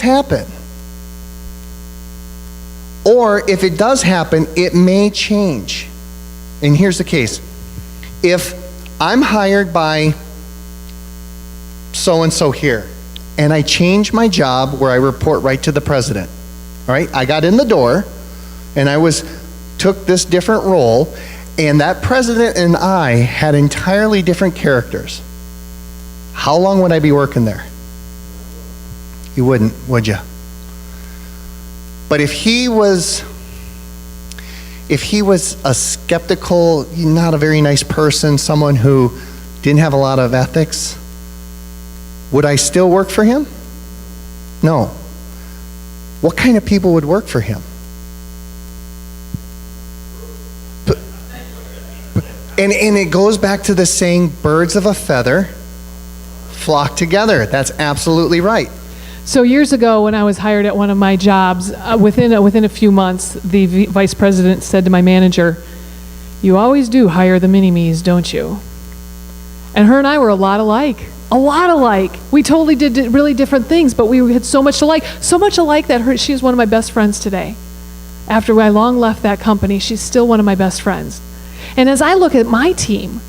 happen. Or if it does happen, it may change. And here's the case. If I'm hired by so-and-so here, and I change my job where I report right to the president, all right? I got in the door, and I took this different role, and that president and I had entirely different characters. How long would I be working there? You wouldn't, would you? But if he was a skeptical, not a very nice person, someone who didn't have a lot of ethics, would I still work for him? No. What kind of people would work for him? And it goes back to the saying, birds of a feather flock together. That's absolutely right. So years ago, when I was hired at one of my jobs, within a few months, the vice president said to my manager, "You always do hire the mini-me's, don't you?" And her and I were a lot alike. A lot alike. We totally did really different things, but we had so much alike. So much alike that she is one of my best friends today. After I long left that company, she's still one of my best friends. And as I look at my team,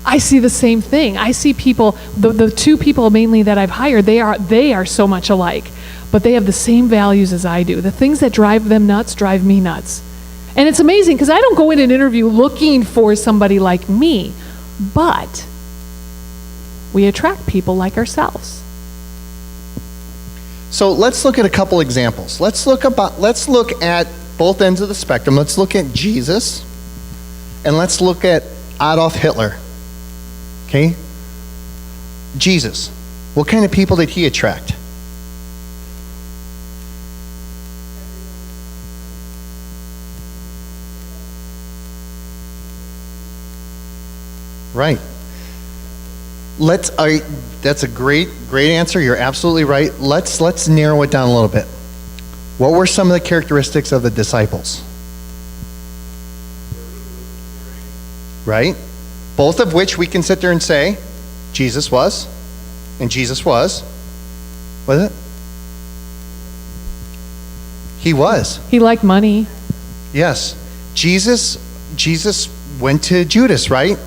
I see the same thing. I see people, the two people mainly that I've hired, they are so much alike, but they have the same values as I do. The things that drive them nuts drive me nuts. And it's amazing because I don't go in an interview looking for somebody like me, but we attract people like ourselves. So let's look at a couple examples. Let's look at both ends of the spectrum. Let's look at Jesus, and let's look at Adolf Hitler. Okay? Jesus. What kind of people did he attract? Right. That's a great answer. You're absolutely right. Let's narrow it down a little bit. What were some of the characteristics of the disciples? Right? Both of which we can sit there and say, Jesus was, and Jesus was. Was it? He was. He liked money. Yes. Jesus went to Judas, right?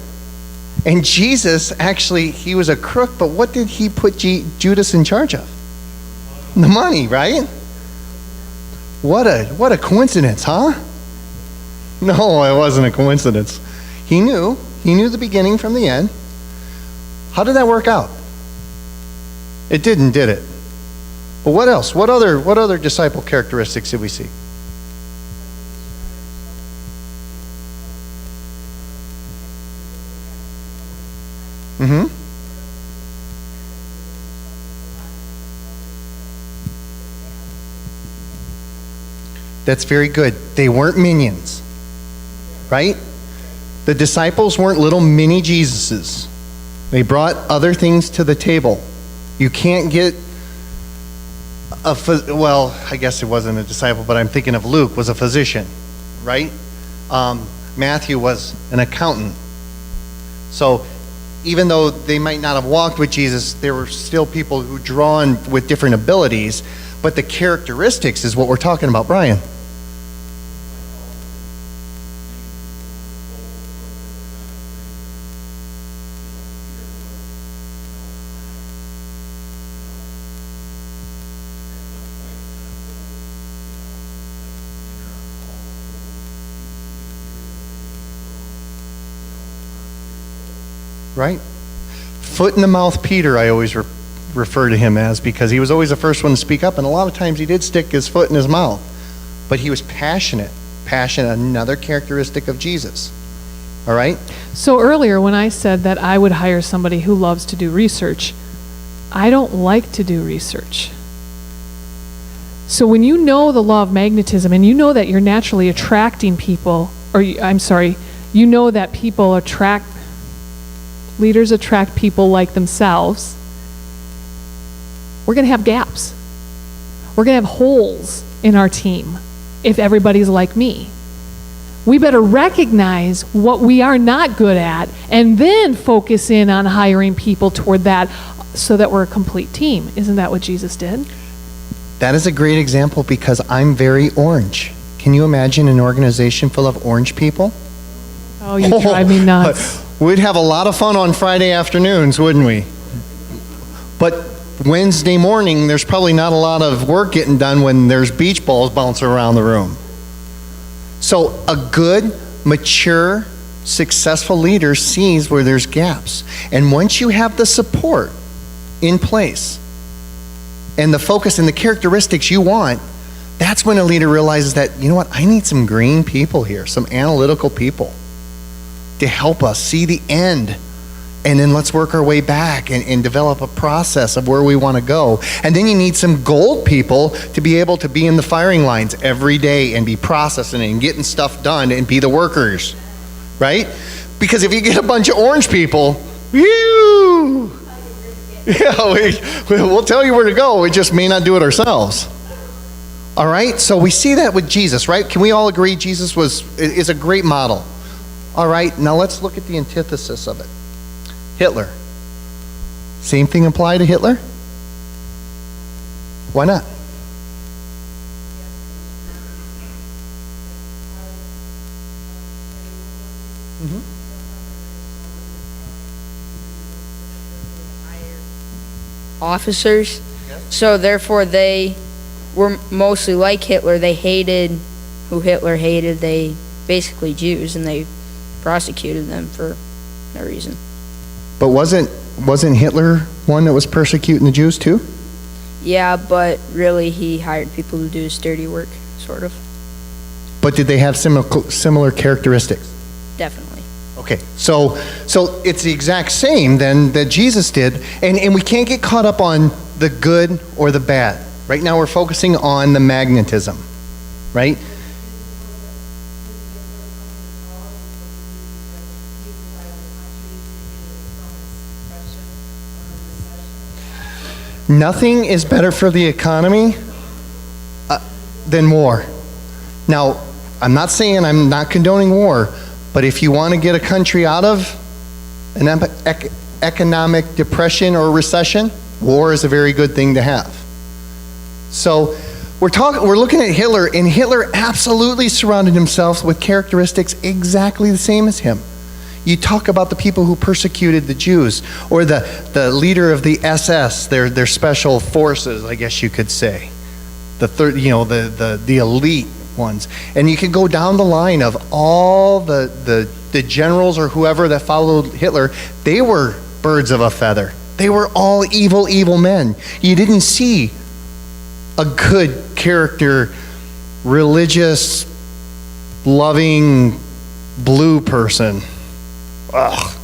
And Jesus, actually, he was a crook, but what did he put Judas in charge of? The money, right? What a coincidence, huh? No, it wasn't a coincidence. He knew the beginning from the end. How did that work out? It didn't, did it? But what else? What other disciple characteristics did we see? Mm-hmm. That's very good. They weren't minions, right? The disciples weren't little mini Jesuses. They brought other things to the table. You can't get I guess it wasn't a disciple, but I'm thinking of Luke was a physician, right? Matthew was an accountant. So even though they might not have walked with Jesus, there were still people who drawn with different abilities, but the characteristics is what we're talking about, Brian. right? Foot in the mouth Peter, I always refer to him as, because he was always the first one to speak up, and a lot of times he did stick his foot in his mouth. But he was passionate. Passion, another characteristic of Jesus. All right? So earlier when I said that I would hire somebody who loves to do research, I don't like to do research. So when you know the law of magnetism and you know that you're naturally attracting people, you know that leaders attract people like themselves, we're going to have gaps. We're going to have holes in our team if everybody's like me. We better recognize what we are not good at and then focus in on hiring people toward that so that we're a complete team. Isn't that what Jesus did? That is a great example because I'm very orange. Can you imagine an organization full of orange people? Oh, you drive me nuts. We'd have a lot of fun on Friday afternoons, wouldn't we? But Wednesday morning, there's probably not a lot of work getting done when there's beach balls bouncing around the room. So a good, mature, successful leader sees where there's gaps. And once you have the support in place and the focus and the characteristics you want, that's when a leader realizes that, you know what, I need some green people here, some analytical people to help us see the end. And then let's work our way back and develop a process of where we want to go. And then you need some gold people to be able to be in the firing lines every day and be processing and getting stuff done and be the workers, right? Because if you get a bunch of orange people, whew, yeah, we'll tell you where to go. We just may not do it ourselves. All right, so we see that with Jesus, right? Can we all agree Jesus is a great model? All right, now let's look at the antithesis of it. Hitler. Same thing apply to Hitler? Why not? Officers, so therefore they were mostly like Hitler. They hated who Hitler hated. They basically Jews, and they prosecuted them for no reason. But wasn't Hitler one that was persecuting the Jews too? Yeah, but really he hired people to do his dirty work, sort of. But did they have similar characteristics? Definitely. Okay, so it's the exact same then that Jesus did, and we can't get caught up on the good or the bad. Right now we're focusing on the magnetism, right? Nothing is better for the economy than war. Now, I'm not saying I'm not condoning war, but if you want to get a country out of an economic depression or recession, war is a very good thing to have. So we're looking at Hitler, and Hitler absolutely surrounded himself with characteristics exactly the same as him. You talk about the people who persecuted the Jews, or the leader of the SS, their special forces, I guess you could say, the elite ones, and you can go down the line of all the generals or whoever that followed Hitler. They were birds of a feather. They were all evil men. You didn't see a good character, religious, loving, blue person. Ugh.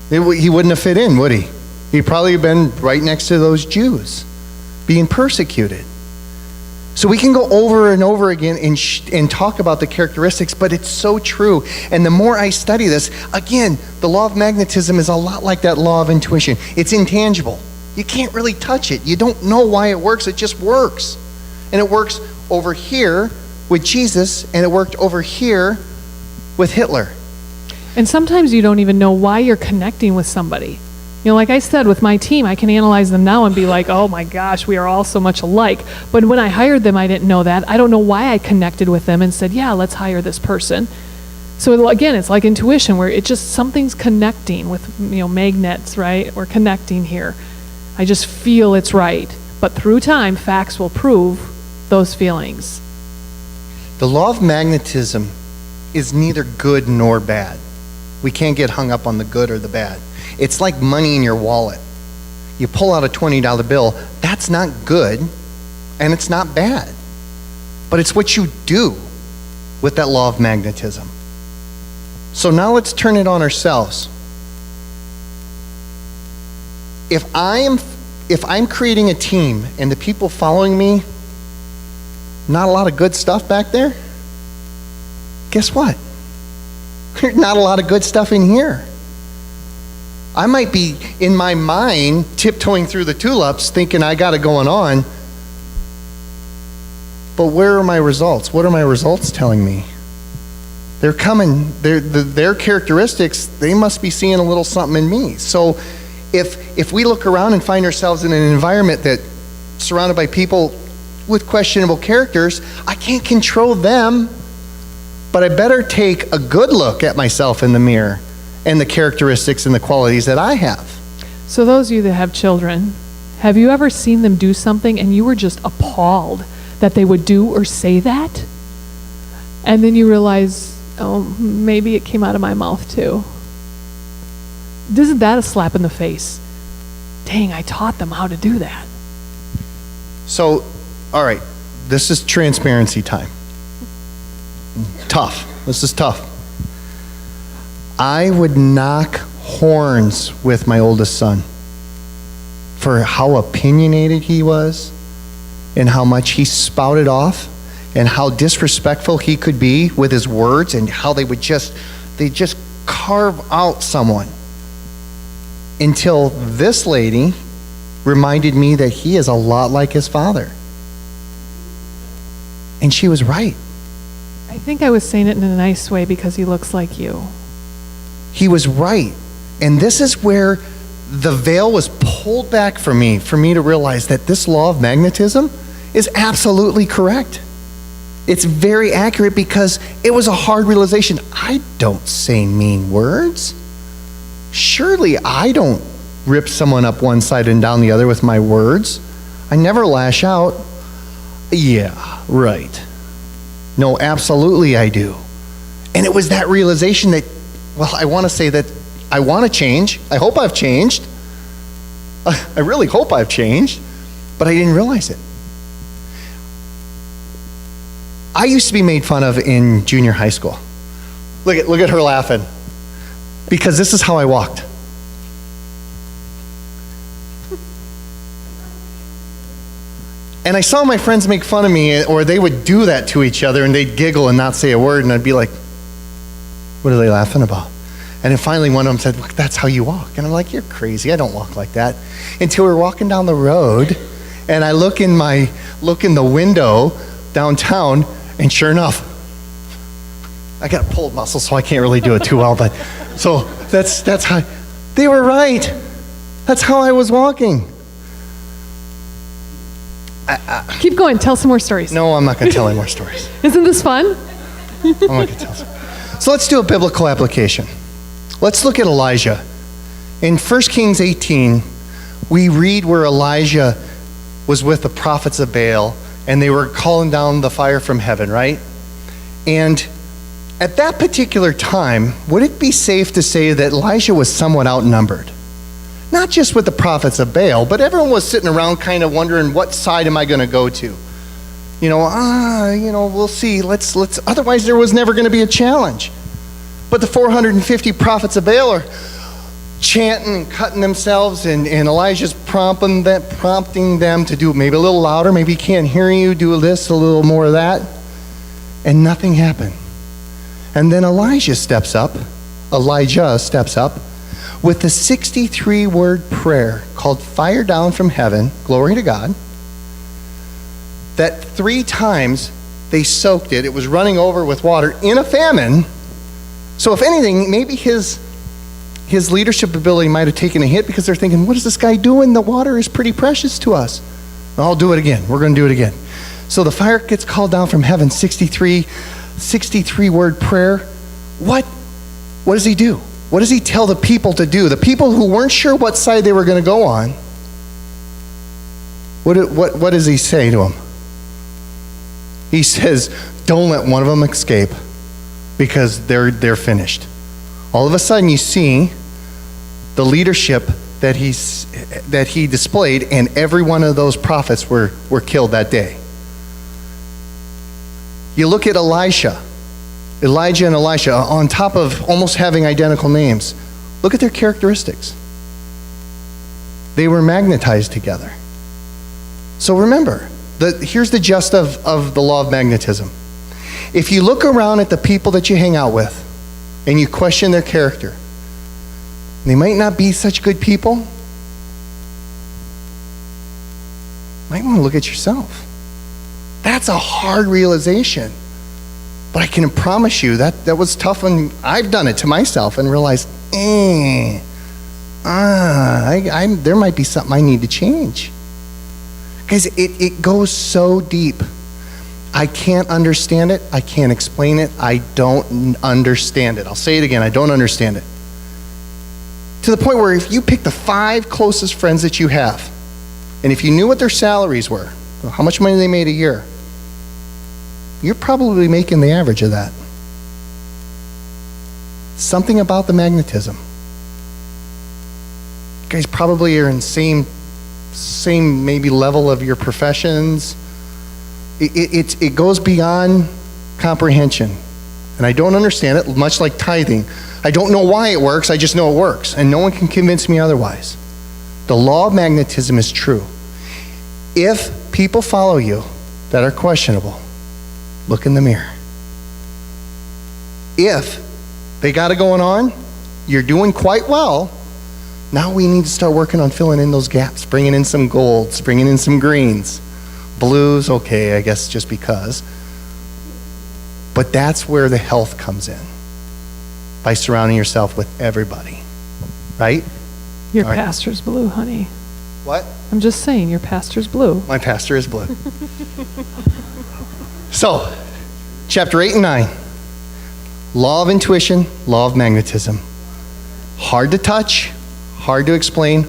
He wouldn't have fit in, would he? He'd probably have been right next to those Jews being persecuted. So we can go over and over again and talk about the characteristics, but it's so true. And the more I study this, again, the law of magnetism is a lot like that law of intuition. It's intangible. You can't really touch it. You don't know why it works. It just works. And it works over here with Jesus, and it worked over here with Hitler. And sometimes you don't even know why you're connecting with somebody. You know, like I said, with my team, I can analyze them now and be like, oh my gosh, we are all so much alike. But when I hired them, I didn't know that. I don't know why I connected with them and said, yeah, let's hire this person. So again, it's like intuition, where it just, something's connecting with, magnets, right? We're connecting here. I just feel it's right. But through time, facts will prove those feelings. The law of magnetism is neither good nor bad. We can't get hung up on the good or the bad. It's like money in your wallet. You pull out a $20 bill, that's not good and it's not bad. But it's what you do with that law of magnetism. So now let's turn it on ourselves. If I'm creating a team and the people following me, not a lot of good stuff back there, guess what? There's not a lot of good stuff in here. I might be, in my mind, tiptoeing through the tulips, thinking I got it going on. But where are my results? What are my results telling me? They're coming, their characteristics, they must be seeing a little something in me. So if we look around and find ourselves in an environment that's surrounded by people with questionable characters, I can't control them, but I better take a good look at myself in the mirror and the characteristics and the qualities that I have. So those of you that have children, have you ever seen them do something and you were just appalled that they would do or say that? And then you realize, oh, maybe it came out of my mouth too. Isn't that a slap in the face? Dang, I taught them how to do that. So, all right, this is transparency time. Tough. This is tough. I would knock horns with my oldest son for how opinionated he was and how much he spouted off and how disrespectful he could be with his words and how they just carve out someone, until this lady reminded me that he is a lot like his father. And she was right. I think I was saying it in a nice way because he looks like you. He was right. And this is where the veil was pulled back for me to realize that this law of magnetism is absolutely correct. It's very accurate because it was a hard realization. I don't say mean words. Surely I don't rip someone up one side and down the other with my words. I never lash out. Yeah, right. No, absolutely I do. And it was that realization that, well, I want to say that I want to change. I hope I've changed. I really hope I've changed, but I didn't realize it. I used to be made fun of in junior high school. Look at her laughing. Because this is how I walked. And I saw my friends make fun of me, or they would do that to each other, and they'd giggle and not say a word, and I'd be like, what are they laughing about? And then finally one of them said, look, that's how you walk. And I'm like, you're crazy, I don't walk like that. Until we're walking down the road, and I look in the window downtown, and sure enough, I got a pulled muscle, so I can't really do it too well, but so that's how, they were right. That's how I was walking. Keep going, tell some more stories. No, I'm not going to tell any more stories. Isn't this fun? I'm not going to tell some. So let's do a biblical application. Let's look at Elijah. In 1 Kings 18, we read where Elijah was with the prophets of Baal, and they were calling down the fire from heaven, right? And at that particular time, would it be safe to say that Elijah was somewhat outnumbered? Not just with the prophets of Baal, but everyone was sitting around kind of wondering, what side am I going to go to? We'll see. Let's. Otherwise, there was never going to be a challenge. But the 450 prophets of Baal are chanting and cutting themselves, and Elijah's prompting them to do maybe a little louder, maybe he can't hear you, do this, a little more of that. And nothing happened. And then Elijah steps up with the 63-word prayer called Fire Down from Heaven, glory to God, that 3 times they soaked it. It was running over with water in a famine. So if anything, maybe his leadership ability might have taken a hit because they're thinking, what is this guy doing? The water is pretty precious to us. I'll do it again. We're going to do it again. So the fire gets called down from heaven, 63-word prayer. What does he do? What does he tell the people to do? The people who weren't sure what side they were going to go on, what does he say to them? He says, don't let one of them escape because they're finished. all of a sudden you see the leadership that he displayed, and every one of those prophets were killed that day. You look at Elijah and Elisha, on top of almost having identical names. Look at their characteristics. They were magnetized together. So remember, here's the gist of the law of magnetism. If you look around at the people that you hang out with and you question their character, they might not be such good people, you might want to look at yourself. That's a hard realization. But I can promise you that was tough, and I've done it to myself and realized, there might be something I need to change. Because it goes so deep. I can't understand it. I can't explain it. I don't understand it. I'll say it again. I don't understand it. To the point where if you pick the 5 closest friends that you have, and if you knew what their salaries were, how much money they made a year, you're probably making the average of that. Something about the magnetism. You guys probably are in same maybe level of your professions. It goes beyond comprehension. And I don't understand it, much like tithing. I don't know why it works, I just know it works. And no one can convince me otherwise. The law of magnetism is true. If people follow you that are questionable, look in the mirror. If they got it going on, you're doing quite well, now we need to start working on filling in those gaps, bringing in some golds, bringing in some greens. Blues, okay, I guess just because. But that's where the health comes in, by surrounding yourself with everybody, right? Your All right. pastor's blue, honey. What? I'm just saying, your pastor's blue. My pastor is blue. So, chapter 8 and 9. Law of intuition, law of magnetism. Hard to touch, hard to explain,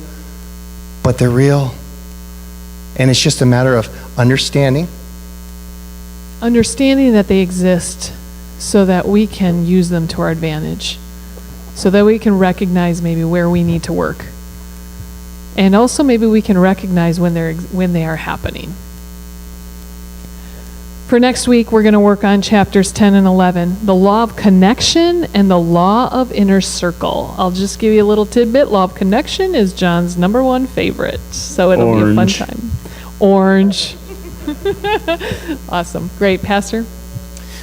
but they're real. And it's just a matter of understanding. Understanding that they exist so that we can use them to our advantage. So that we can recognize maybe where we need to work. And also maybe we can recognize when they are happening. For next week, we're going to work on chapters 10 and 11, the law of connection and the law of inner circle. I'll just give you a little tidbit. Law of connection is John's #1 favorite, so it'll be a fun time. Orange. Awesome. Great. Pastor?